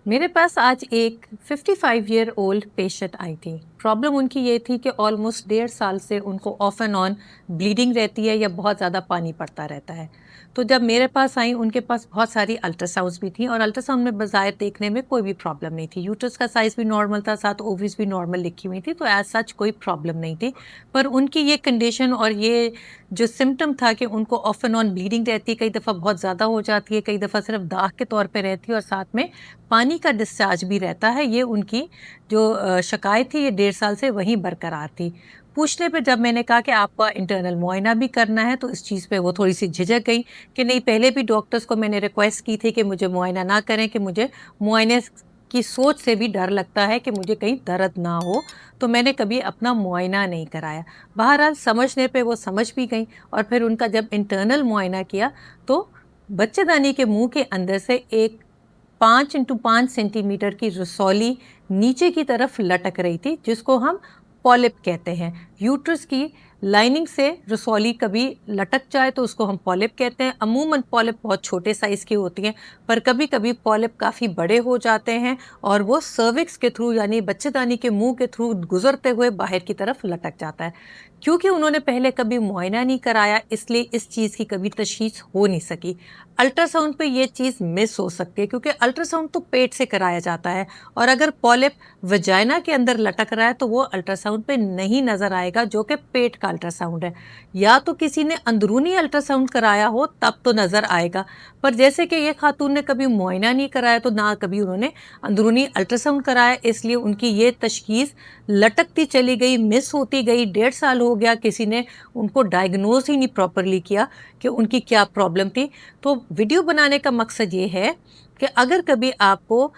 मेरे पास आज एक 55 ईयर ओल्ड पेशेंट आई थी। प्रॉब्लम उनकी ये थी कि ऑलमोस्ट 1.5 साल से उनको ऑफ एंड ऑन ब्लीडिंग रहती है या बहुत ज़्यादा पानी पड़ता रहता है। तो जब मेरे पास आई उनके पास बहुत सारी अल्ट्रासाउंड्स भी थी और अल्ट्रासाउंड में बज़ाहिर देखने में कोई भी प्रॉब्लम नहीं थी। यूट्रस का साइज़ भी नॉर्मल था, साथ ओवरीज भी नॉर्मल लिखी हुई थी, तो एज़ सच कोई प्रॉब्लम नहीं थी। पर उनकी ये कंडीशन और ये जो सिम्पटम था कि उनको ऑफ एंड ऑन ब्लीडिंग रहती है, कई दफ़ा बहुत ज़्यादा हो जाती है, कई दफ़ा सिर्फ दाग के तौर पे रहती है और साथ में पानी का डिस्चार्ज भी रहता है। ये उनकी जो शिकायत थी ये 1.5 साल से वहीं बरकरार थी। पूछने पे जब मैंने कहा कि आपका इंटरनल मुआयना भी करना है, तो इस चीज़ पे वो थोड़ी-सी झिझक गई कि नहीं, पहले भी डॉक्टर्स को मैंने रिक्वेस्ट की थी कि मुझे मुआयना ना करें, कि मुझे मुआयने की सोच से भी डर लगता है कि मुझे कहीं दर्द ना हो, तो मैंने कभी अपना मुआयना नहीं कराया। बहरहाल समझने पे वो समझ भी गईं और फिर उनका जब इंटरनल मुआयना किया, तो बच्चेदानी के मुँह के अंदर से एक 5 इंटू 5 सेंटीमीटर की रसौली नीचे की तरफ लटक रही थी, जिसको हम पॉलिप कहते हैं। यूट्रस की लाइनिंग से रसौली कभी लटक जाए तो उसको हम पॉलिप कहते हैं। अमूमन पॉलिप बहुत छोटे साइज़ की होती हैं, पर कभी-कभी पॉलिप काफ़ी बड़े हो जाते हैं और वो सर्विक्स के थ्रू यानी बच्चेदानी के मुँह के थ्रू गुज़रते हुए बाहर की तरफ लटक जाता है। क्योंकि उन्होंने पहले कभी मुआयना नहीं कराया, इसलिए इस चीज़ की कभी तशख़ीस हो नहीं सकी। अल्ट्रासाउंड पे ये चीज़ मिस हो सकती है, क्योंकि अल्ट्रासाउंड तो पेट से कराया जाता है और अगर पॉलिप वजाइना के अंदर लटक रहा है तो वो अल्ट्रासाउंड पे नहीं नज़र आएगा, जो कि पेट का अल्ट्रासाउंड है। या तो किसी ने अंदरूनी अल्ट्रासाउंड कराया हो तब तो नज़र आएगा, पर जैसे कि ये खातून ने कभी मुआयना नहीं कराया तो ना कभी उन्होंने अंदरूनी अल्ट्रासाउंड कराया, इसलिए उनकी ये तशख़ीस लटकती चली गई, मिस होती गई। 1.5 साल हो गया, किसी ने उनको डायग्नोज ही नहीं प्रॉपरली किया कि उनकी क्या प्रॉब्लम थी। तो वीडियो बनाने का मकसद ये है कि अगर कभी आपको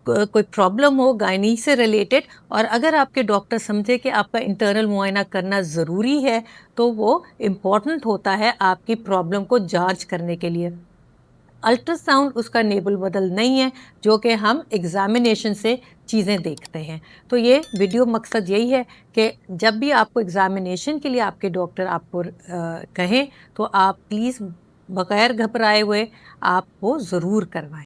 कोई प्रॉब्लम हो गायनी से रिलेटेड और अगर आपके डॉक्टर समझे कि आपका इंटरनल मुआयना करना ज़रूरी है, तो वो इम्पॉर्टेंट होता है आपकी प्रॉब्लम को जांच करने के लिए। अल्ट्रासाउंड उसका नेबुल बदल नहीं है, जो कि हम एग्ज़ामिनेशन से चीज़ें देखते हैं। तो ये वीडियो मकसद यही है कि जब भी आपको एग्ज़ामिनेशन के लिए आपके डॉक्टर आपको कहें, तो आप प्लीज़ बगैर घबराए हुए आप वो ज़रूर करवाएँ।